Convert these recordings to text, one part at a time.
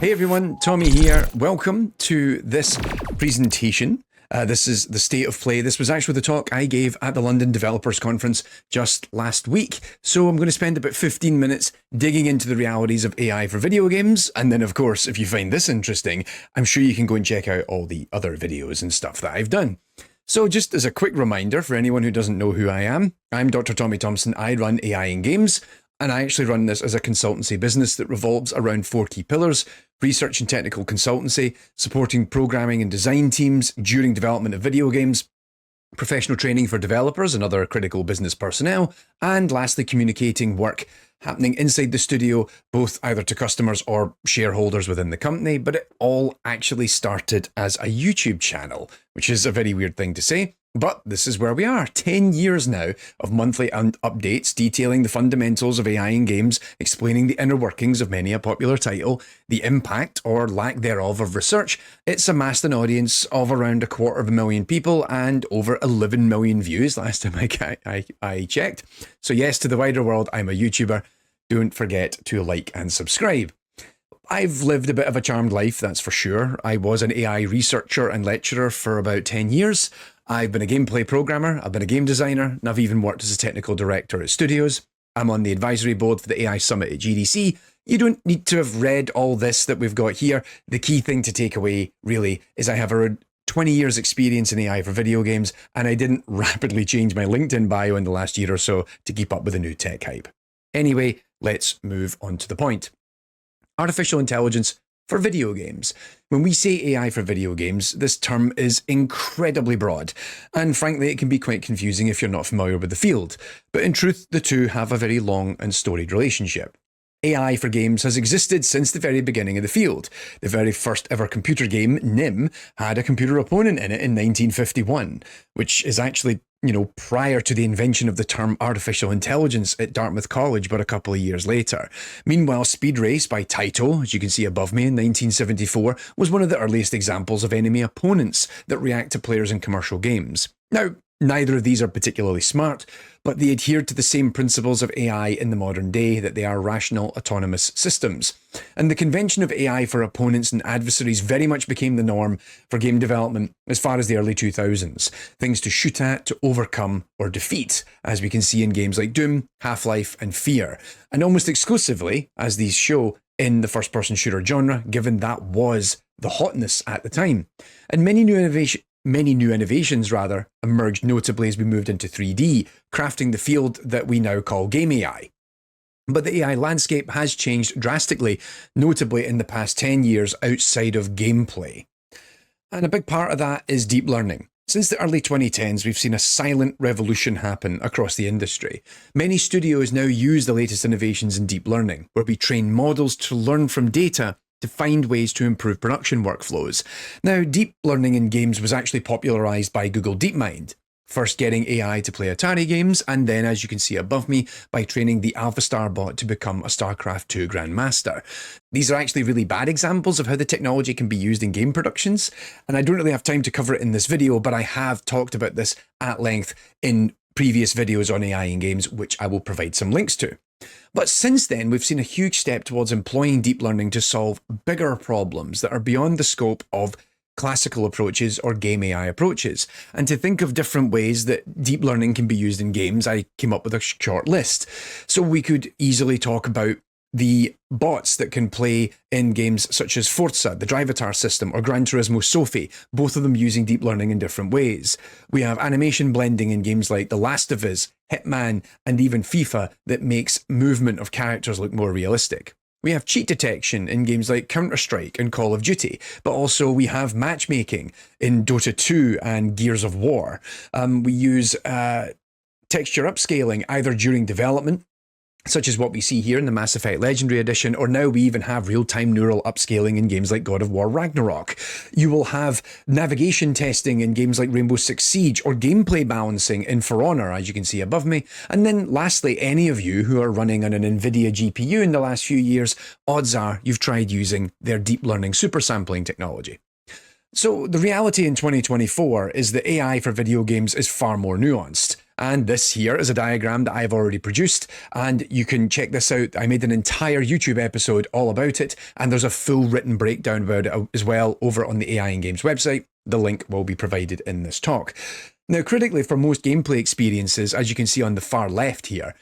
Hey everyone, Tommy here. Welcome to this presentation. This is the state of play. This was actually the talk I gave at the London Developers Conference just last week. So I'm going to spend about 15 minutes digging into the realities of AI for video games. And then, of course, if you find this interesting, I'm sure you can go and check out all the other videos and stuff that I've done. So just as a quick reminder for anyone who doesn't know who I am, I'm Dr. Tommy Thompson. I run AI in games. And I actually run this as a consultancy business that revolves around 4 key pillars: research and technical consultancy, supporting programming and design teams during development of video games, professional training for developers and other critical business personnel, and lastly, communicating work happening inside the studio, both either to customers or shareholders within the company. But it all actually started as a YouTube channel, which is a very weird thing to say. But this is where we are, 10 years now of monthly updates detailing the fundamentals of AI in games, explaining the inner workings of many a popular title, the impact or lack thereof of research. It's amassed an audience of around 250,000 people and over 11 million views last time I checked. So yes, to the wider world, I'm a YouTuber. Don't forget to like and subscribe. I've lived a bit of a charmed life, that's for sure. I was an AI researcher and lecturer for about 10 years. I've been a gameplay programmer, I've been a game designer, and I've even worked as a technical director at studios. I'm on the advisory board for the AI Summit at GDC. You don't need to have read all this that we've got here. The key thing to take away, really, is I have around 20 years experience in AI for video games, and I didn't rapidly change my LinkedIn bio in the last year or so to keep up with the new tech hype. Anyway, let's move on to the point. Artificial intelligence for video games. When we say AI for video games, this term is incredibly broad, and frankly, it can be quite confusing if you're not familiar with the field. But in truth, the two have a very long and storied relationship. AI for games has existed since the very beginning of the field. The very first ever computer game, Nim, had a computer opponent in it in 1951, which is actually, prior to the invention of the term artificial intelligence at Dartmouth College, but a couple of years later. Meanwhile, Speed Race by Taito, as you can see above me in 1974, was one of the earliest examples of enemy opponents that react to players in commercial games. Now, neither of these are particularly smart, but they adhere to the same principles of AI in the modern day, that they are rational, autonomous systems. And the convention of AI for opponents and adversaries very much became the norm for game development as far as the early 2000s. Things to shoot at, to overcome, or defeat, as we can see in games like Doom, Half-Life, and Fear. And almost exclusively, as these show, in the first-person shooter genre, given that was the hotness at the time. And many new innovations emerged notably as we moved into 3D, crafting the field that we now call game AI. But the AI landscape has changed drastically, notably in the past 10 years outside of gameplay. And a big part of that is deep learning. Since the early 2010s, we've seen a silent revolution happen across the industry. Many studios now use the latest innovations in deep learning, where we train models to learn from data to find ways to improve production workflows. Now, deep learning in games was actually popularized by Google DeepMind, first getting AI to play Atari games, and then, as you can see above me, by training the AlphaStar bot to become a StarCraft 2 Grandmaster. These are actually really bad examples of how the technology can be used in game productions, and I don't really have time to cover it in this video, but I have talked about this at length in previous videos on AI in games, which I will provide some links to. But since then, we've seen a huge step towards employing deep learning to solve bigger problems that are beyond the scope of classical approaches or game AI approaches. And to think of different ways that deep learning can be used in games, I came up with a short list. So we could easily talk about the bots that can play in games such as Forza, the Drivatar system, or Gran Turismo Sophie, both of them using deep learning in different ways. We have animation blending in games like The Last of Us, Hitman, and even FIFA that makes movement of characters look more realistic. We have cheat detection in games like Counter-Strike and Call of Duty, but also we have matchmaking in Dota 2 and Gears of War. We use texture upscaling either during development, such as what we see here in the Mass Effect Legendary Edition, or now we even have real-time neural upscaling in games like God of War Ragnarok. You will have navigation testing in games like Rainbow Six Siege, or gameplay balancing in For Honor, as you can see above me. And then lastly, any of you who are running on an NVIDIA GPU in the last few years, odds are you've tried using their deep learning super sampling technology. So the reality in 2024 is that AI for video games is far more nuanced. And this here is a diagram that I've already produced, and you can check this out. I made an entire YouTube episode all about it, and there's a full written breakdown about it as well over on the AI in Games website. The link will be provided in this talk. Now, critically, for most gameplay experiences, as you can see on the far left here,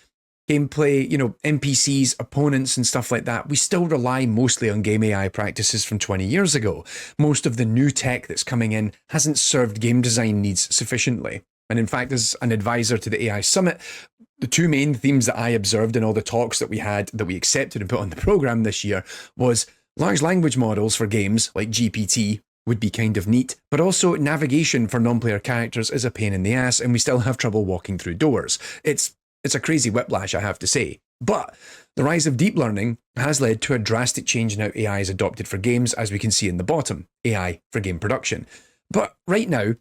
gameplay, NPCs, opponents and stuff like that, we still rely mostly on game AI practices from 20 years ago. Most of the new tech that's coming in hasn't served game design needs sufficiently. And in fact, as an advisor to the AI Summit, the two main themes that I observed in all the talks that we had, that we accepted and put on the program this year, was large language models for games like GPT would be kind of neat, but also navigation for non-player characters is a pain in the ass, and we still have trouble walking through doors. It's a crazy whiplash, I have to say. But the rise of deep learning has led to a drastic change in how AI is adopted for games, as we can see in the bottom, AI for game production. But right now,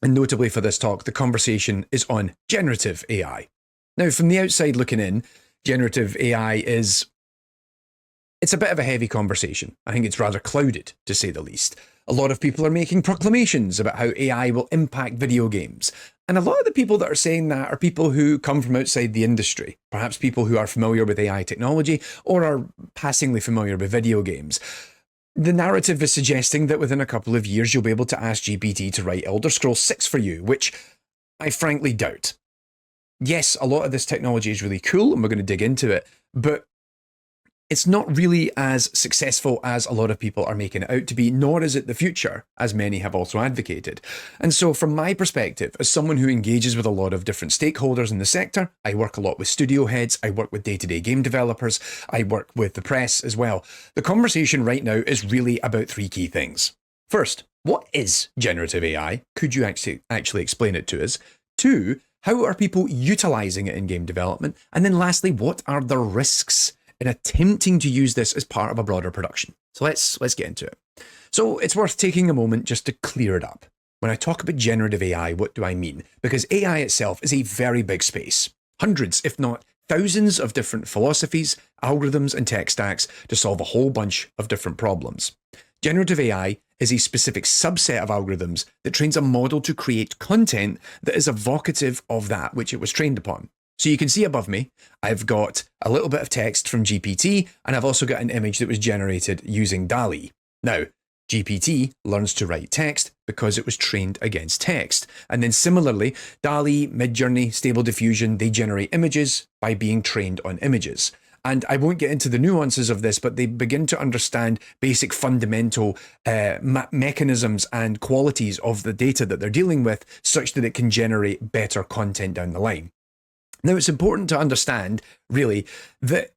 and notably for this talk, the conversation is on generative AI. Now, from the outside looking in, generative AI it's a bit of a heavy conversation. I think it's rather clouded, to say the least. A lot of people are making proclamations about how AI will impact video games. And a lot of the people that are saying that are people who come from outside the industry, perhaps people who are familiar with AI technology or are passingly familiar with video games. The narrative is suggesting that within a couple of years, you'll be able to ask GPT to write Elder Scrolls 6 for you, which I frankly doubt. Yes, a lot of this technology is really cool and we're going to dig into it, but it's not really as successful as a lot of people are making it out to be, nor is it the future, as many have also advocated. And so from my perspective, as someone who engages with a lot of different stakeholders in the sector, I work a lot with studio heads, I work with day-to-day game developers, I work with the press as well. The conversation right now is really about three key things. First, what is generative AI? Could you actually explain it to us? Two, how are people utilizing it in game development? And then lastly, what are the risks in attempting to use this as part of a broader production? So let's get into it. So it's worth taking a moment just to clear it up. When I talk about generative AI, what do I mean? Because AI itself is a very big space. Hundreds, if not thousands of different philosophies, algorithms, and tech stacks to solve a whole bunch of different problems. Generative AI is a specific subset of algorithms that trains a model to create content that is evocative of that which it was trained upon. So you can see above me, I've got a little bit of text from GPT, and I've also got an image that was generated using DALL-E. Now, GPT learns to write text because it was trained against text. And then similarly, DALL-E, Midjourney, Stable Diffusion, they generate images by being trained on images. And I won't get into the nuances of this, but they begin to understand basic fundamental mechanisms and qualities of the data that they're dealing with, such that it can generate better content down the line. Now, it's important to understand, really, that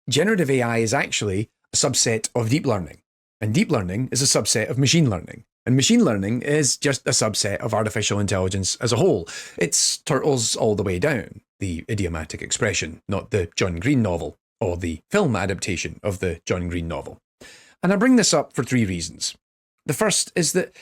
generative AI is actually a subset of deep learning. And deep learning is a subset of machine learning. And machine learning is just a subset of artificial intelligence as a whole. It's turtles all the way down, the idiomatic expression, not the John Green novel or the film adaptation of the John Green novel. And I bring this up for three reasons. The first is that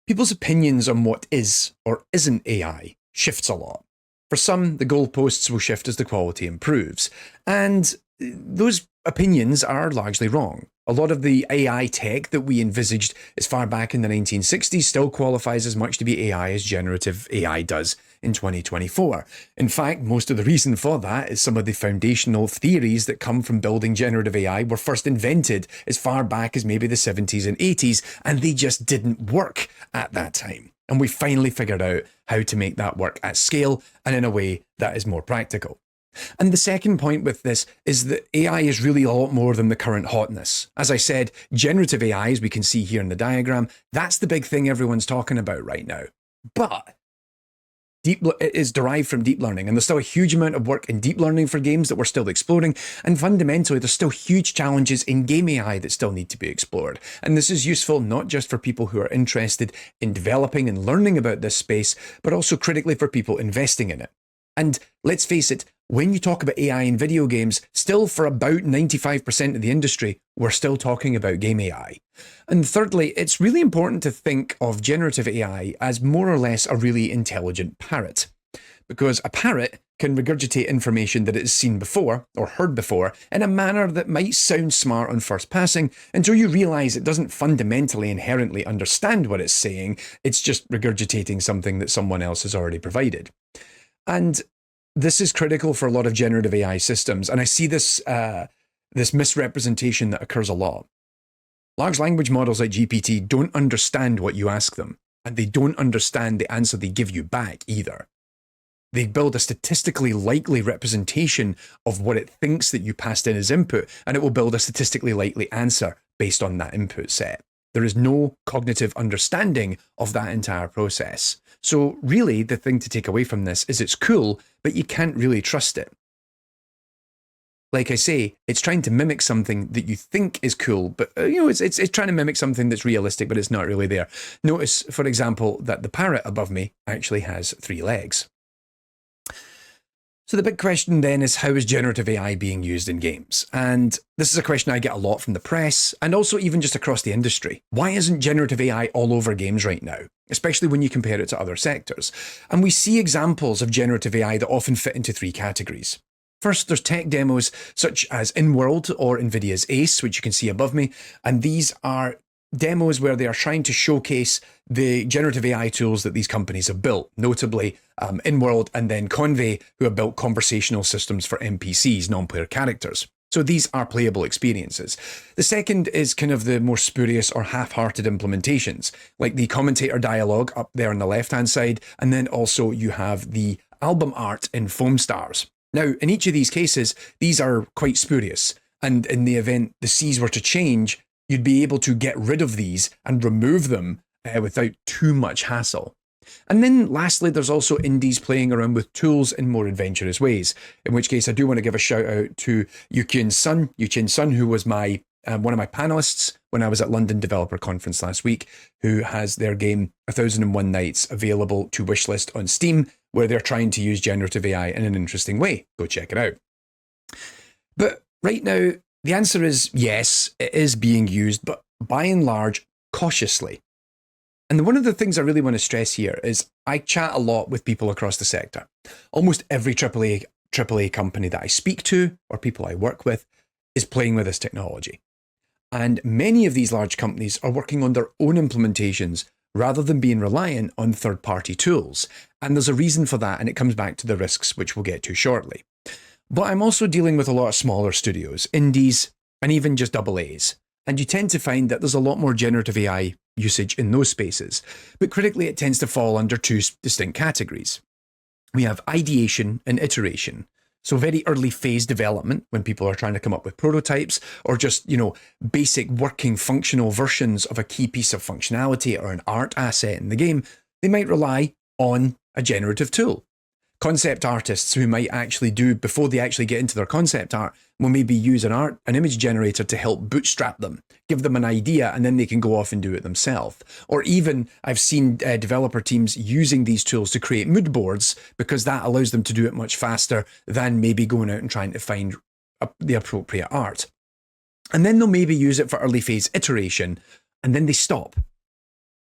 people's opinions on what is or isn't AI shifts a lot. For some, the goalposts will shift as the quality improves. And those opinions are largely wrong. A lot of the AI tech that we envisaged as far back in the 1960s still qualifies as much to be AI as generative AI does in 2024. In fact, most of the reason for that is some of the foundational theories that come from building generative AI were first invented as far back as maybe the 70s and 80s, and they just didn't work at that time. And we finally figured out how to make that work at scale and in a way that is more practical. And the second point with this is that AI is really a lot more than the current hotness. As I said, generative AI, as we can see here in the diagram, that's the big thing everyone's talking about right now. But it is derived from deep learning, and there's still a huge amount of work in deep learning for games that we're still exploring, and fundamentally there's still huge challenges in game AI that still need to be explored. And this is useful not just for people who are interested in developing and learning about this space, but also critically for people investing in it. And let's face it, when you talk about AI in video games, still for about 95% of the industry, we're still talking about game AI. And thirdly, it's really important to think of generative AI as more or less a really intelligent parrot. Because a parrot can regurgitate information that it has seen before or heard before in a manner that might sound smart on first passing until you realize it doesn't fundamentally inherently understand what it's saying. It's just regurgitating something that someone else has already provided. And this is critical for a lot of generative AI systems. And I see this, this misrepresentation that occurs a lot. Large language models like GPT don't understand what you ask them, and they don't understand the answer they give you back either. They build a statistically likely representation of what it thinks that you passed in as input, and it will build a statistically likely answer based on that input set. There is no cognitive understanding of that entire process. So really, the thing to take away from this is it's cool, but you can't really trust it. Like I say, it's trying to mimic something that you think is cool, but it's trying to mimic something that's realistic, but it's not really there. Notice, for example, that the parrot above me actually has 3 legs. So the big question then is, how is generative AI being used in games? And this is a question I get a lot from the press and also even just across the industry. Why isn't generative AI all over games right now, especially when you compare it to other sectors? And we see examples of generative AI that often fit into 3 categories. First, there's tech demos such as InWorld or NVIDIA's ACE, which you can see above me. And these are demos where they are trying to showcase the generative AI tools that these companies have built, notably InWorld and then Convey, who have built conversational systems for NPCs, non-player characters. So these are playable experiences. The second is kind of the more spurious or half-hearted implementations, like the commentator dialogue up there on the left-hand side, and then also you have the album art in Foam Stars. Now, in each of these cases, these are quite spurious, and in the event the seas were to change, you'd be able to get rid of these and remove them without too much hassle. And then lastly, there's also indies playing around with tools in more adventurous ways, in which case I do want to give a shout out to Yuqian Sun, who was my one of my panelists when I was at London Developer Conference last week, who has their game 1001 Nights available to wishlist on Steam, where they're trying to use generative AI in an interesting way. Go check it out. But right now, the answer is yes, it is being used, but by and large, cautiously. And one of the things I really want to stress here is I chat a lot with people across the sector. Almost every AAA company that I speak to or people I work with is playing with this technology. And many of these large companies are working on their own implementations rather than being reliant on third-party tools. And there's a reason for that, and it comes back to the risks, which we'll get to shortly. But I'm also dealing with a lot of smaller studios, indies, and even just AA's. And you tend to find that there's a lot more generative AI usage in those spaces. But critically, it tends to fall under 2 distinct categories. We have ideation and iteration. So very early phase development, when people are trying to come up with prototypes or just, basic working functional versions of a key piece of functionality or an art asset in the game, they might rely on a generative tool. Concept artists who might actually do, before they actually get into their concept art, will maybe use an image generator to help bootstrap them, give them an idea, and then they can go off and do it themselves. Or even I've seen developer teams using these tools to create mood boards because that allows them to do it much faster than maybe going out and trying to find the appropriate art. And then they'll maybe use it for early phase iteration, and then they stop.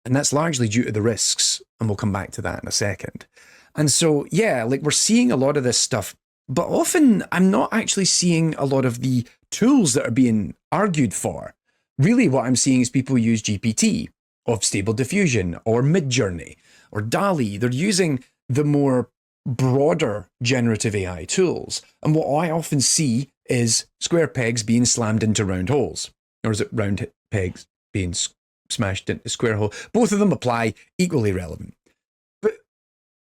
And that's largely due to the risks, and we'll come back to that in a second. And so, yeah, like we're seeing a lot of this stuff, but often I'm not actually seeing a lot of the tools that are being argued for. Really what I'm seeing is people use GPT, of Stable Diffusion, or Midjourney, or DALL-E. They're using the more broader generative AI tools. And what I often see is square pegs being slammed into round holes. Or is it round pegs being smashed into square hole? Both of them apply, equally relevant.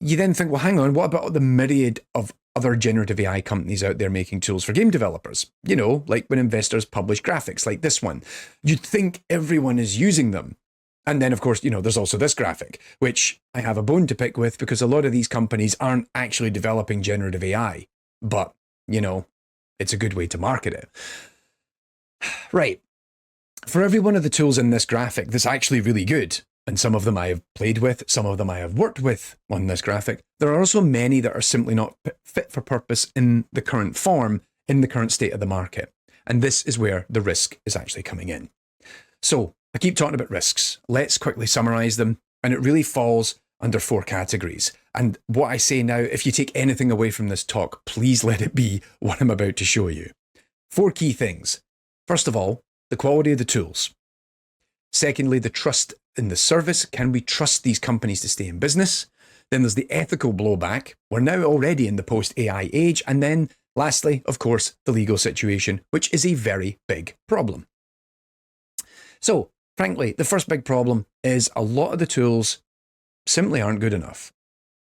You then think, well, hang on, what about the myriad of other generative AI companies out there making tools for game developers? Like when investors publish graphics like this one. You'd think everyone is using them. And then, of course, there's also this graphic, which I have a bone to pick with because a lot of these companies aren't actually developing generative AI. But, it's a good way to market it. Right. For every one of the tools in this graphic that's actually really good, and some of them I have played with, some of them I have worked with on this graphic, there are also many that are simply not fit for purpose in the current form, in the current state of the market. And this is where the risk is actually coming in. So I keep talking about risks. Let's quickly summarize them. And it really falls under 4 categories. And what I say now, if you take anything away from this talk, please let it be what I'm about to show you. 4 key things. First of all, the quality of the tools. Secondly, the trust in the service. Can we trust these companies to stay in business? Then there's the ethical blowback. We're now already in the post-AI age. And then lastly, of course, the legal situation, which is a very big problem. So, frankly, the first big problem is a lot of the tools simply aren't good enough.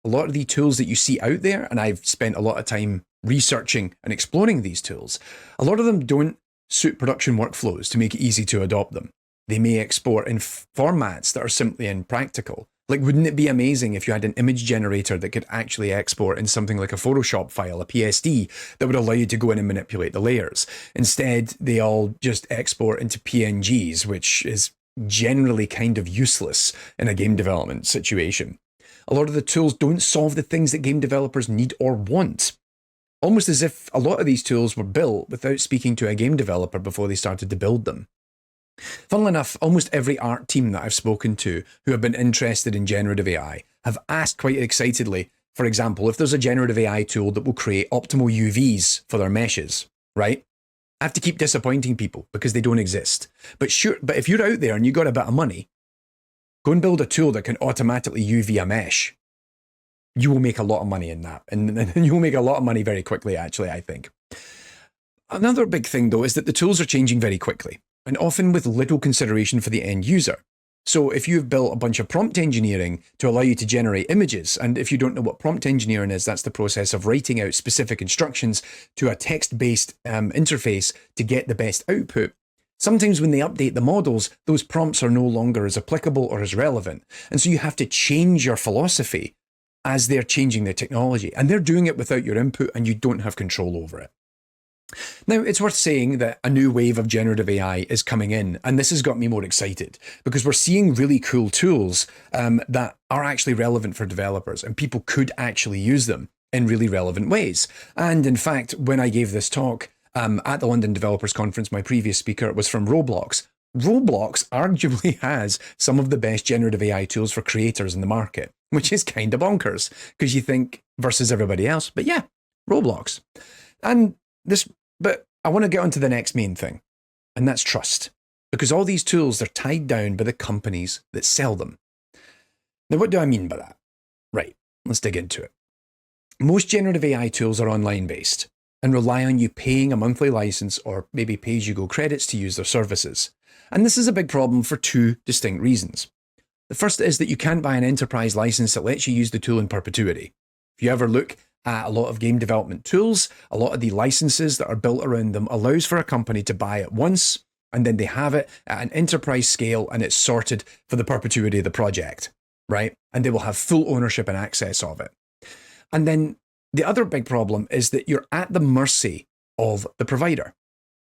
A lot of the tools that you see out there, and I've spent a lot of time researching and exploring these tools, a lot of them don't suit production workflows to make it easy to adopt them. They may export in formats that are simply impractical. Like, wouldn't it be amazing if you had an image generator that could actually export in something like a Photoshop file, a PSD, that would allow you to go in and manipulate the layers? Instead, they all just export into PNGs, which is generally kind of useless in a game development situation. A lot of the tools don't solve the things that game developers need or want. Almost as if a lot of these tools were built without speaking to a game developer before they started to build them. Funnily enough, almost every art team that I've spoken to who have been interested in generative AI have asked quite excitedly, for example, if there's a generative AI tool that will create optimal UVs for their meshes, right? I have to keep disappointing people because they don't exist. But if you're out there and you got a bit of money, go and build a tool that can automatically UV a mesh. You will make a lot of money in that. And you'll make a lot of money very quickly, actually, I think. Another big thing, though, is that the tools are changing very quickly, and often with little consideration for the end user. So if you've built a bunch of prompt engineering to allow you to generate images, and if you don't know what prompt engineering is, that's the process of writing out specific instructions to a text-based interface to get the best output. Sometimes when they update the models, those prompts are no longer as applicable or as relevant. And so you have to change your philosophy as they're changing their technology. And they're doing it without your input, and you don't have control over it. Now, it's worth saying that a new wave of generative AI is coming in, and this has got me more excited because we're seeing really cool tools that are actually relevant for developers, and people could actually use them in really relevant ways. And in fact, when I gave this talk at the London Developers Conference, my previous speaker was from Roblox. Roblox arguably has some of the best generative AI tools for creators in the market, which is kind of bonkers because you think versus everybody else. But yeah, Roblox. But I want to get on to the next main thing, and that's trust. Because all these tools are tied down by the companies that sell them. Now, what do I mean by that? Right, let's dig into it. Most generative AI tools are online based and rely on you paying a monthly license or maybe pay-as-you-go credits to use their services. And this is a big problem for two distinct reasons. The first is that you can't buy an enterprise license that lets you use the tool in perpetuity. If you ever look at a lot of game development tools, a lot of the licenses that are built around them allows for a company to buy it once, and then they have it at an enterprise scale and it's sorted for the perpetuity of the project, right? And they will have full ownership and access of it. And then the other big problem is that you're at the mercy of the provider.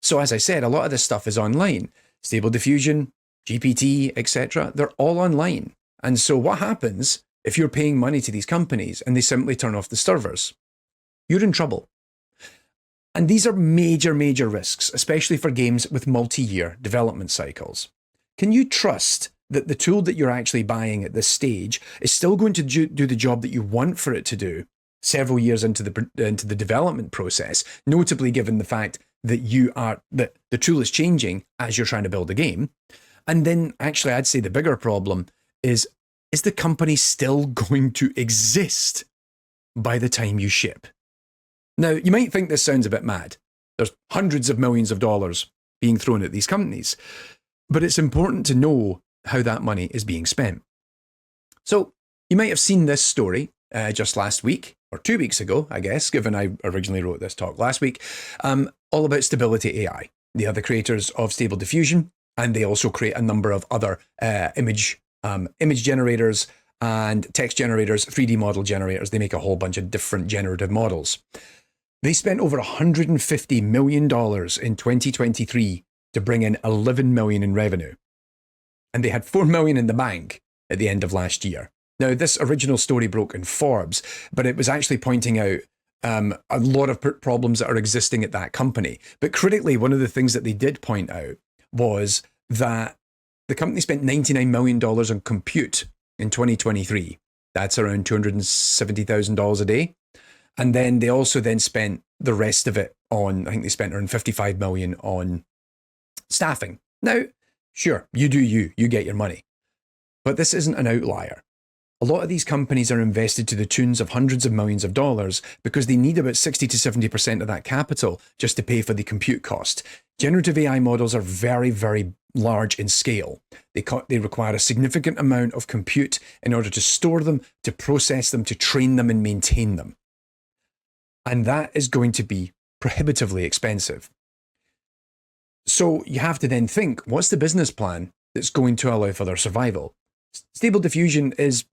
So as I said, a lot of this stuff is online. Stable Diffusion, GPT, etc., they're all online. And so what happens if you're paying money to these companies and they simply turn off the servers? You're in trouble. And these are major, major risks, especially for games with multi-year development cycles. Can you trust that the tool that you're actually buying at this stage is still going to do the job that you want for it to do several years into the development process, notably given the fact that that the tool is changing as you're trying to build a game? And then actually I'd say the bigger problem is the company still going to exist by the time you ship? Now, you might think this sounds a bit mad. There's hundreds of millions of dollars being thrown at these companies, but it's important to know how that money is being spent. So you might have seen this story just last week, or 2 weeks ago, I guess, given I originally wrote this talk last week, all about Stability AI. They are the creators of Stable Diffusion, and they also create a number of other image generators and text generators, 3D model generators. They make a whole bunch of different generative models. They spent over $150 million in 2023 to bring in $11 million in revenue. And they had $4 million in the bank at the end of last year. Now, this original story broke in Forbes, but it was actually pointing out a lot of problems that are existing at that company. But critically, one of the things that they did point out was that the company spent $99 million on compute in 2023. That's around $270,000 a day. And then they also then spent the rest of it on, I think they spent around $55 million on staffing. Now, sure, you do you get your money. But this isn't an outlier. A lot of these companies are invested to the tunes of hundreds of millions of dollars because they need about 60 to 70% of that capital just to pay for the compute cost. Generative AI models are very, very large in scale. They require a significant amount of compute in order to store them, to process them, to train them, and maintain them. And that is going to be prohibitively expensive. So you have to then think, what's the business plan that's going to allow for their survival? Stable Diffusion is,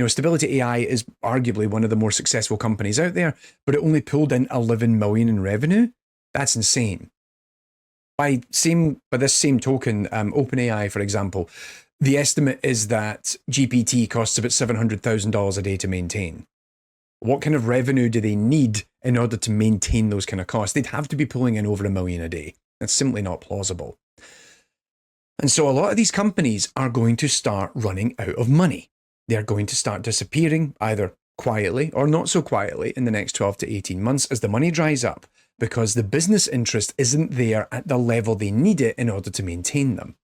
Stability AI is arguably one of the more successful companies out there, but it only pulled in 11 million in revenue. That's insane. By this same token, OpenAI, for example, the estimate is that GPT costs about $700,000 a day to maintain. What kind of revenue do they need in order to maintain those kind of costs? They'd have to be pulling in over $1 million a day. That's simply not plausible. And so a lot of these companies are going to start running out of money. They're going to start disappearing, either quietly or not so quietly, in the next 12 to 18 months as the money dries up, because the business interest isn't there at the level they need it in order to maintain them.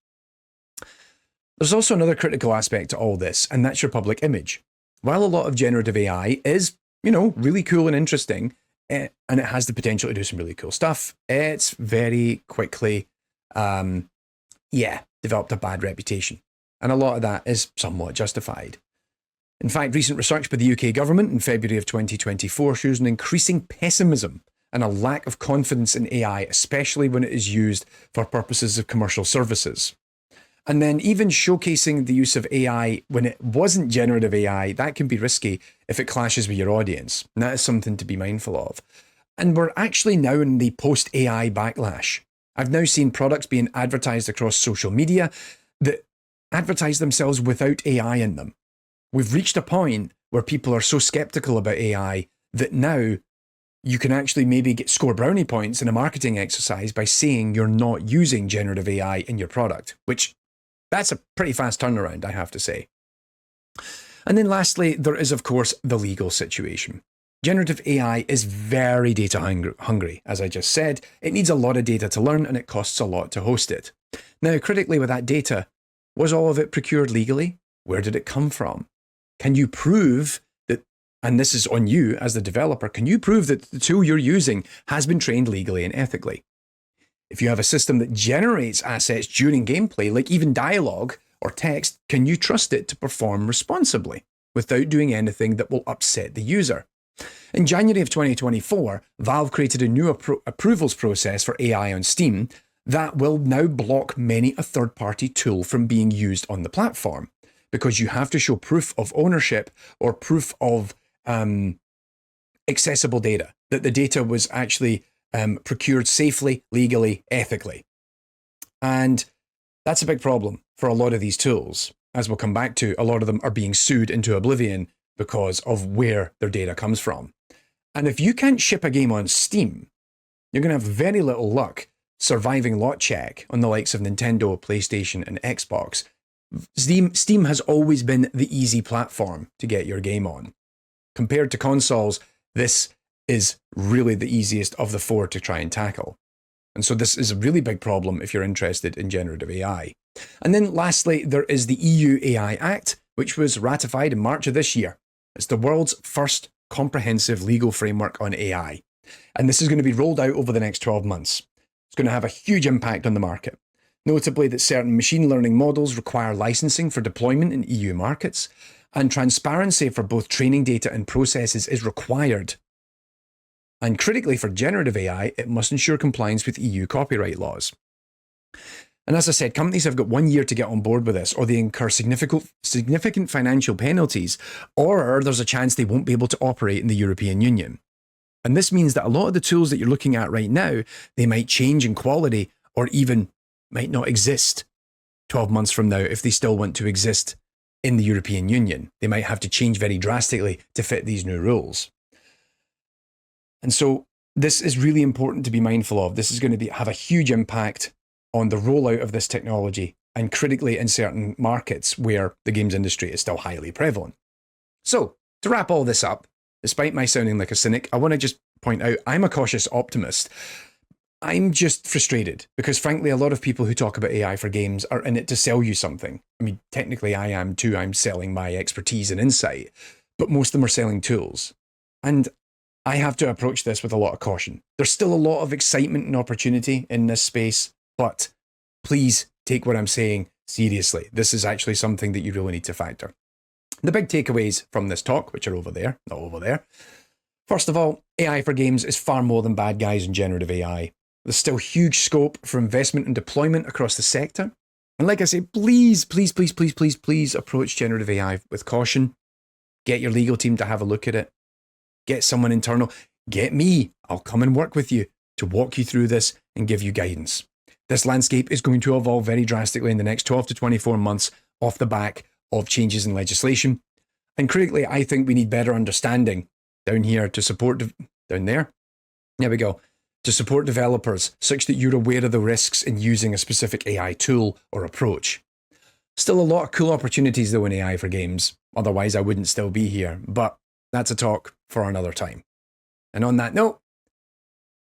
There's also another critical aspect to all this, and that's your public image. While a lot of generative AI is, really cool and interesting, and it has the potential to do some really cool stuff, it's very quickly, developed a bad reputation. And a lot of that is somewhat justified. In fact, recent research by the UK government in February of 2024 shows an increasing pessimism and a lack of confidence in AI, especially when it is used for purposes of commercial services. And then even showcasing the use of AI when it wasn't generative AI, that can be risky if it clashes with your audience. And that is something to be mindful of. And we're actually now in the post-AI backlash. I've now seen products being advertised across social media that advertise themselves without AI in them. We've reached a point where people are so skeptical about AI that now you can actually maybe score brownie points in a marketing exercise by saying you're not using generative AI in your product, which that's a pretty fast turnaround, I have to say. And then lastly, there is, of course, the legal situation. Generative AI is very data hungry, as I just said. It needs a lot of data to learn, and it costs a lot to host it. Now, critically with that data, was all of it procured legally? Where did it come from? Can you prove that, and this is on you as the developer, can you prove that the tool you're using has been trained legally and ethically? If you have a system that generates assets during gameplay, like even dialogue or text, can you trust it to perform responsibly without doing anything that will upset the user? In January of 2024, Valve created a new approvals process for AI on Steam that will now block many a third-party tool from being used on the platform, because you have to show proof of ownership or proof of accessible data, that the data was actually procured safely, legally, ethically. And that's a big problem for a lot of these tools. As we'll come back to, a lot of them are being sued into oblivion because of where their data comes from. And if you can't ship a game on Steam, you're going to have very little luck surviving lot check on the likes of Nintendo, PlayStation, and Xbox. Steam has always been the easy platform to get your game on. Compared to consoles, this is really the easiest of the four to try and tackle. And so this is a really big problem if you're interested in generative AI. And then lastly, there is the EU AI Act, which was ratified in March of this year. It's the world's first comprehensive legal framework on AI. And this is going to be rolled out over the next 12 months. It's going to have a huge impact on the market. Notably that certain machine learning models require licensing for deployment in EU markets, and transparency for both training data and processes is required. And critically for generative AI, it must ensure compliance with EU copyright laws. And as I said, companies have got 1 year to get on board with this, or they incur significant financial penalties, or there's a chance they won't be able to operate in the European Union. And this means that a lot of the tools that you're looking at right now, they might change in quality or even might not exist 12 months from now if they still want to exist in the European Union. They might have to change very drastically to fit these new rules. And so this is really important to be mindful of. This is going to have a huge impact on the rollout of this technology, and critically in certain markets where the games industry is still highly prevalent. So to wrap all this up, despite my sounding like a cynic, I want to just point out I'm a cautious optimist. I'm just frustrated because, frankly, a lot of people who talk about AI for games are in it to sell you something. I mean, technically, I am too. I'm selling my expertise and insight, but most of them are selling tools. And I have to approach this with a lot of caution. There's still a lot of excitement and opportunity in this space, but please take what I'm saying seriously. This is actually something that you really need to factor. The big takeaways from this talk, which are over there, not over there. First of all, AI for games is far more than bad guys and generative AI. There's still huge scope for investment and deployment across the sector. And like I say, please approach generative AI with caution. Get your legal team to have a look at it. Get someone internal. Get me. I'll come and work with you to walk you through this and give you guidance. This landscape is going to evolve very drastically in the next 12 to 24 months off the back of changes in legislation. And critically, I think we need better understanding down here to support, down there. There we go. To support developers such that you're aware of the risks in using a specific AI tool or approach. Still a lot of cool opportunities though in AI for games. Otherwise, I wouldn't still be here. But that's a talk for another time. And on that note,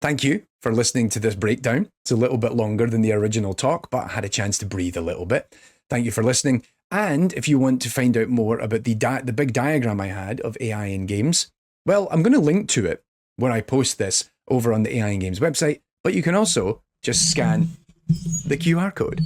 thank you for listening to this breakdown. It's a little bit longer than the original talk, but I had a chance to breathe a little bit. Thank you for listening. And if you want to find out more about the big diagram I had of AI in games, well, I'm going to link to it where I post this over on the AI in Games website, but you can also just scan the QR code.